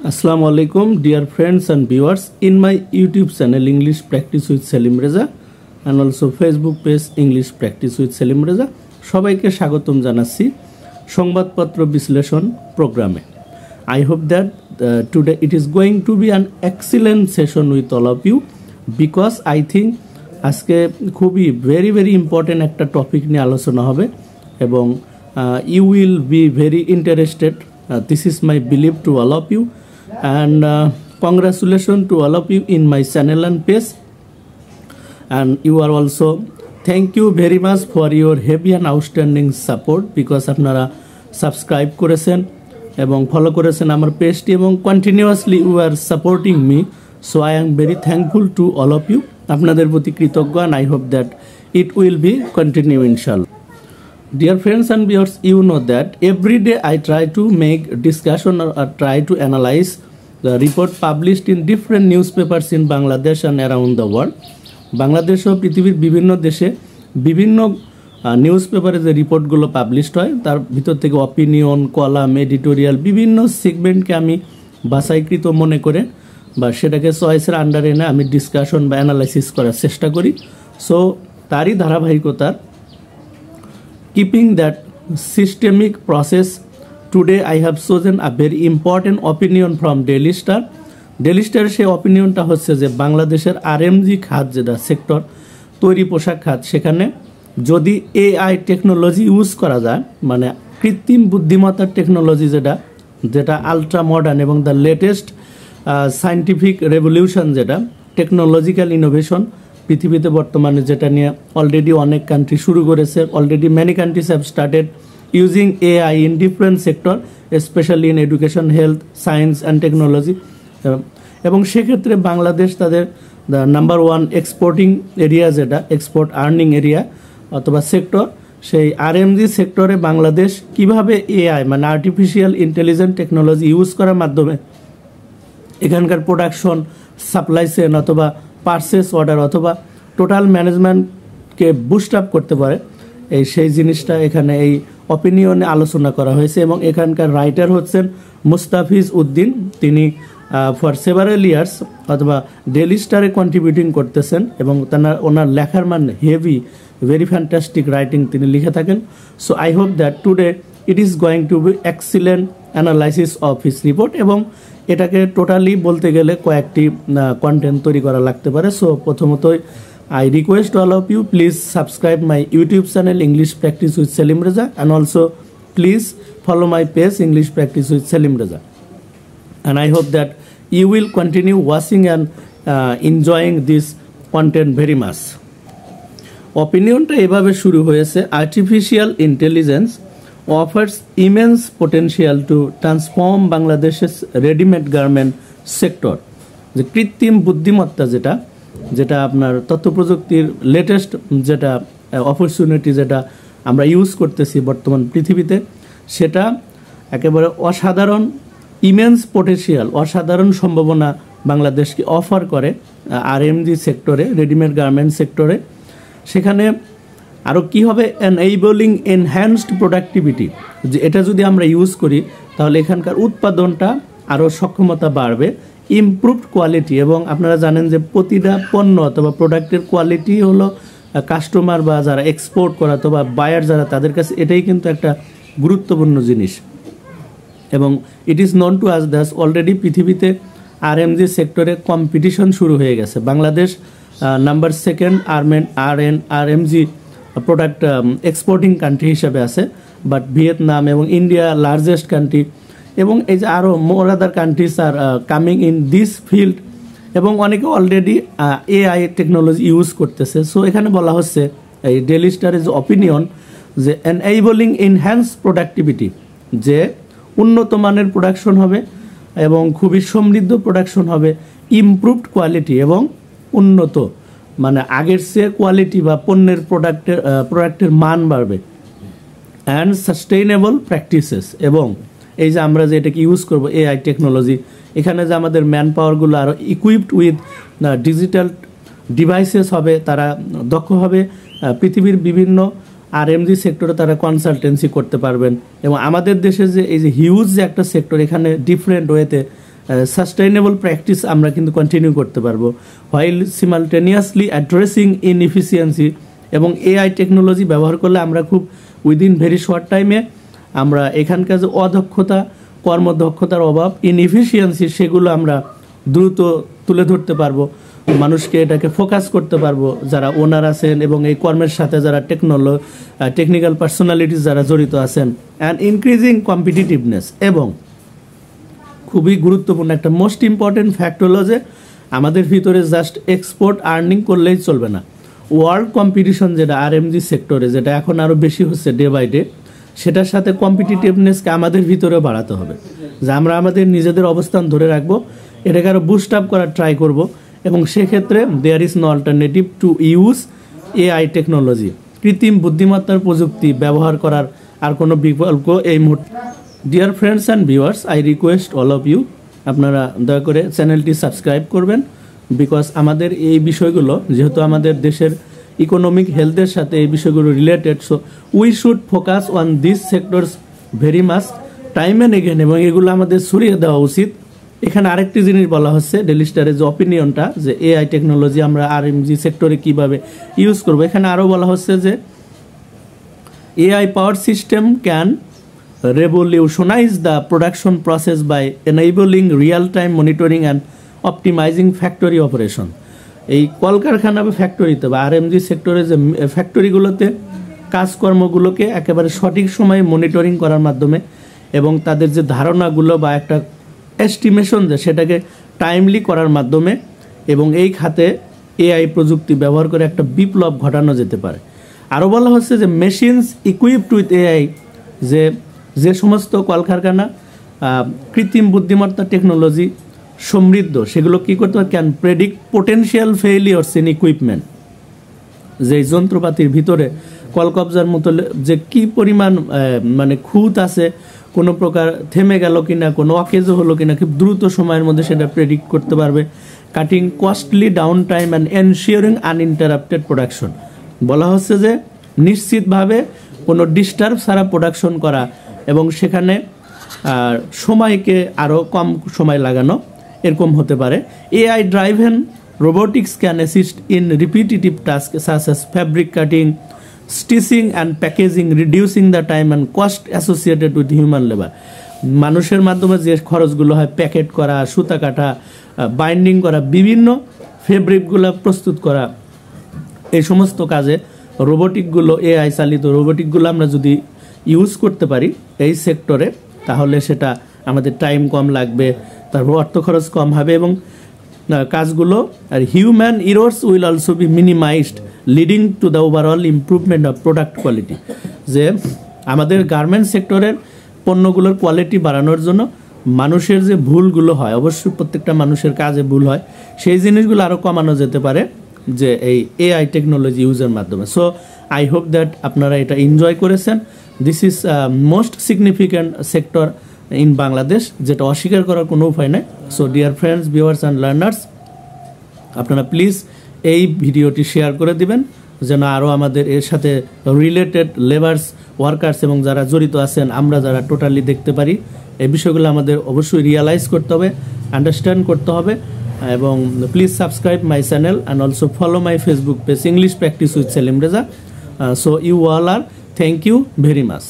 Assalamu alaikum, dear friends and viewers in my YouTube channel English Practice with Selim Reza and also Facebook page English Practice with Selim Reza সবাইকে স্বাগতম জানাচ্ছি সংবাদপত্র বিশ্লেষণ প্রোগ্রামে। I hope that today it is going to be an excellent session with all of you because I think আজকে খুবই very important একটা topic নিয়ে আলোচনা হবে এবং you will be very interested. This is my belief to all of you and congratulations to all of you in my channel and page, and you are also thank you very much for your heavy and outstanding support because আপনারা subscribe করেছেন এবং follow করেছেন আমার পেজটি এবং continuously you are supporting me, so I am very thankful to all of you. আপনাদের প্রতি কৃতজ্ঞ and I hope that it will be continue inshallah. Dear friends and viewers, you know that every day I try to make discussion or try to analyze the report published in different newspapers in Bangladesh and around the world. Bangladesh ও পৃথিবীর বিভিন্ন দেশে বিভিন্ন news পেপারে যে রিপোর্টগুলো published হয় তার ভিতর থেকে অপিনিয়ন, কলাম, এডিটোরিয়াল বিভিন্ন সেগমেন্টকে আমি বাছাইকৃত মনে করে বা সেটাকে চয়েসের আন্ডারে এনে আমি ডিসকাশন বা অ্যানালাইসিস করার চেষ্টা করি। সো তারই ধারাবাহিকতার keeping that systemic process, today I have chosen a very important opinion from Daily Star. Daily Star সেই অপিনিয়নটা হচ্ছে যে বাংলাদেশের আরএমজি খাত যেটা সেক্টর তৈরি পোশাক খাত, সেখানে যদি এআই টেকনোলজি ইউজ করা যায়, মানে কৃত্রিম বুদ্ধিমত্তার টেকনোলজি যেটা আলট্রা মডার্ন এবং দ্য লেটেস্ট সায়েন্টিফিক রেভলিউশন, যেটা টেকনোলজিক্যাল ইনোভেশন পৃথিবীতে বর্তমানে যেটা নিয়ে অলরেডি অনেক কান্ট্রি শুরু করেছে। Already many countries have started using AI in different sector, specially in education, health, science and technology. এবং সেক্ষেত্রে বাংলাদেশ তাদের নাম্বার ওয়ান এক্সপোর্টিং এরিয়া, যেটা এক্সপোর্ট আর্নিং এরিয়া অথবা সেক্টর, সেই আরএমজি সেক্টরে বাংলাদেশ কিভাবে এআই মানে আর্টিফিশিয়াল ইন্টেলিজেন্ট টেকনোলজি ইউজ করার মাধ্যমে এখানকার প্রোডাকশন, সাপ্লাই চেন অথবা পারচেস অর্ডার অথবা টোটাল ম্যানেজমেন্টকে বুস্ট আপ করতে পারে, সেই জিনিসটা এখানে এই অপিনিয়নে আলোচনা করা হয়েছে। এবং এখানকার রাইটার হচ্ছেন মুস্তাফিজ উদ্দিন। তিনি ফর সেভারাল ইয়ার্স অথবা ডেলি স্টারে কন্ট্রিবিউটিং করতেছেন এবং ওনার লেখার মান হেভি, ভেরি ফ্যান্টাস্টিক রাইটিং তিনি লিখে থাকেন। So I hope that today it is going to be excellent analysis of his report এবং এটাকে টোটালি বলতে গেলে কয়েকটি কন্টেন্ট তৈরি করা লাগতে পারে। সো প্রথমতই I request all of you please subscribe my YouTube channel English practice with Selim Reza and also please follow my page English practice with Selim Reza, and I hope that you will continue watching and enjoying this content very much. অপিনিয়নটা এভাবে শুরু হয়েছে, artificial intelligence offers immense potential to transform Bangladesh's ready-made garment sector. যে কৃত্রিম বুদ্ধিমত্তা যেটা আপনার তথ্য প্রযুক্তির লেটেস্ট যেটা অপরচুনিটি যেটা আমরা ইউজ করতেছি বর্তমান পৃথিবীতে, সেটা একেবারে অসাধারণ ইমেন্স পোটেনশিয়াল, অসাধারণ সম্ভাবনা বাংলাদেশকে অফার করে আরএমজি সেক্টরে, রেডিমেড গার্মেন্ট সেক্টরে। সেখানে আরও কী হবে, এনএবলিং এনহ্যান্সড প্রোডাক্টিভিটি, যে এটা যদি আমরা ইউজ করি তাহলে এখানকার উৎপাদনটা আরও সক্ষমতা বাড়বে, ইমপ্রুভড কোয়ালিটি। এবং আপনারা জানেন যে প্রতিটা পণ্য অথবা প্রোডাক্টের কোয়ালিটি হলো কাস্টমার বা যারা এক্সপোর্ট করা অথবা বায়ার যারা, তাদের কাছে এটাই কিন্তু একটা গুরুত্বপূর্ণ জিনিস। এবং it is known to us that's already পৃথিবীতে আরএমজি সেক্টরে কম্পিটিশন শুরু হয়ে গেছে। Bangladesh number second RMG product exporting country হিসাবে আছে, বাট ভিয়েতনাম এবং ইন্ডিয়া লার্জেস্ট কান্ট্রি এবং এই যে আরও more other countries are coming in this field এবং অনেকে অলরেডি এআই টেকনোলজি ইউজ করতেছে। সো এখানে বলা হচ্ছে এই ডেলি স্টারের যে অপিনিয়ন, যে এনএবলিং এনহ্যান্স প্রোডাক্টিভিটি, যে উন্নত মানের প্রোডাকশন হবে এবং খুবই সমৃদ্ধ প্রোডাকশন হবে, ইমপ্রুভড কোয়ালিটি এবং উন্নত মানে আগের চেয়ে কোয়ালিটি বা পণ্যের প্রোডাক্টের মান বাড়বে, অ্যান্ড সাস্টেইনেবল প্র্যাকটিসেস। এবং এই যে আমরা যে এটাকে ইউজ করবো এআই টেকনোলজি, এখানে যে আমাদের ম্যান পাওয়ারগুলো আরও ইকুইপড উইথ ডিজিটাল ডিভাইসেস হবে, তারা দক্ষ হবে, পৃথিবীর বিভিন্ন আরএমজি সেক্টরে তারা কনসালটেন্সি করতে পারবেন। এবং আমাদের দেশে যে এই যে হিউজ যে একটা সেক্টর, এখানে ডিফারেন্ট ওয়েতে সাস্টেইনেবল প্র্যাকটিস আমরা কিন্তু কন্টিনিউ করতে পারবো, হোয়াইল সিমালটেনিয়াসলি অ্যাড্রেসিং ইনএফিসিয়েন্সি। এবং এআই টেকনোলজি ব্যবহার করলে আমরা খুব উইদিন ভেরি শর্ট টাইমে আমরা এখানকার যে অদক্ষতা, কর্মদক্ষতার অভাব, ইনএফিসিয়েন্সি, সেগুলো আমরা দ্রুত তুলে ধরতে পারবো, মানুষকে এটাকে ফোকাস করতে পারবো যারা ওনার আছেন এবং এই কর্মের সাথে যারা টেকনিক্যাল পার্সোনালিটিস যারা জড়িত আছেন। And increasing competitiveness. এবং খুবই গুরুত্বপূর্ণ একটা মোস্ট ইম্পর্টেন্ট ফ্যাক্ট হলো যে আমাদের ভিতরে জাস্ট এক্সপোর্ট আর্নিং করলেই চলবে না, ওয়ার্ল্ড কম্পিটিশন যেটা আরএমজি সেক্টরে, যেটা এখন আরও বেশি হচ্ছে ডে বাই ডে, সেটার সাথে কম্পিটিটিভনেসকে আমাদের ভিতরেও বাড়াতে হবে, যে আমরা আমাদের নিজেদের অবস্থান ধরে রাখবো, এটাকে আরও বুস্ট আপ করার ট্রাই করব। এবং সেক্ষেত্রে there is no alternative to use AI technology. কৃত্রিম বুদ্ধিমত্তার প্রযুক্তি ব্যবহার করার আর কোনো বিকল্প এই মুহূর্তে। Dear friends and viewers, I request all of you, আপনারা দয়া করে চ্যানেলটি সাবস্ক্রাইব করবেন, বিকজ আমাদের এই বিষয়গুলো যেহেতু আমাদের দেশের ইকোনমিক হেলথের সাথে এই বিষয়গুলো related, so we should focus on this sectors very much time and again, এবং এগুলো আমাদের ছড়িয়ে দেওয়া উচিত। এখানে আরেকটি জিনিস বলা হচ্ছে ডেইলি স্টারের যে অপিনিয়নটা, যে এআই টেকনোলজি আমরা আরএমজি সেক্টরে কিভাবে ইউজ করবো, এখানে আরও বলা হচ্ছে যে AI power system can revolutionize the production process by enabling real-time monitoring and optimizing factory operation. এই কলকারখানা বা ফ্যাক্টরিতে বা আরএমজি সেক্টরে যে ফ্যাক্টরিগুলোতে কাজকর্মগুলোকে একেবারে সঠিক সময়ে মনিটরিং করার মাধ্যমে এবং তাদের যে ধারণাগুলো বা একটা এস্টিমেশন যে সেটাকে টাইমলি করার মাধ্যমে, এবং এই খাতে এআই প্রযুক্তি ব্যবহার করে একটা বিপ্লব ঘটানো যেতে পারে। আরও বলা হচ্ছে যে মেশিনস ইকুইপড উইথ এআই, যে সমস্ত কলকারখানা কৃত্রিম বুদ্ধিমত্তা টেকনোলজি সমৃদ্ধ, সেগুলো কী করতে পারে, can predict potential failures in equipment. যে যন্ত্রপাতির ভিতরে কলকবজার মতো যে কি পরিমাণ মানে খুঁত আছে, কোনো প্রকার থেমে গেল কিনা, কোনো অকেজো হলো কিনা, খুব দ্রুত সময়ের মধ্যে সেটা প্রেডিক্ট করতে পারবে। Cutting costly down time and ensuring uninterrupted production. বলা হচ্ছে যে নিশ্চিতভাবে কোনো ডিস্টার্ব ছাড়া প্রোডাকশন করা এবং সেখানে সময়কে আরও কম সময় লাগানো, এরকম হতে পারে। AI driven robotics can assist in repetitive task such as fabric cutting, stitching and packaging, reducing the time and cost associated with human labour. মানুষের মাধ্যমে যে খরচগুলো হয়, প্যাকেট করা, সুতা কাটা, বাইন্ডিং করা, বিভিন্ন ফেব্রিকগুলো প্রস্তুত করা, এই সমস্ত কাজে রোবোটিকগুলো, এআই চালিত রোবোটিকগুলো আমরা যদি ইউজ করতে পারি এই সেক্টরে, তাহলে সেটা আমাদের টাইম কম লাগবে, তারপর অর্থ খরচ কম হবে এবং কাজগুলো আর human errors will also be minimized, leading to the overall improvement of product quality. যে আমাদের গার্মেন্টস সেক্টরের পণ্যগুলোর কোয়ালিটি বাড়ানোর জন্য মানুষের যে ভুলগুলো হয়, অবশ্যই প্রত্যেকটা মানুষের কাজে ভুল হয়, সেই জিনিসগুলো আরও কমানো যেতে পারে যে এই এআই টেকনোলজি ইউজের মাধ্যমে। সো আই হোপ দ্যাট আপনারা এটা এনজয় করেছেন। This is most significant sector in Bangladesh, যেটা অস্বীকার করার কোনো উপায় নেই। So dear friends, viewers and learners, আপনারা প্লিজ এই ভিডিওটি শেয়ার করে দিবেন যেন আরও আমাদের এর সাথে রিলেটেড লেবার্স, ওয়ার্কার্স এবং যারা জড়িত আছেন, আমরা যারা টোটালি দেখতে পারি, এই বিষয়গুলো আমাদের অবশ্যই রিয়ালাইজ করতে হবে, আন্ডারস্ট্যান্ড করতে হবে। এবং please subscribe my channel and also follow my Facebook page English practice with Selim Reza. So you all are, thank you very much.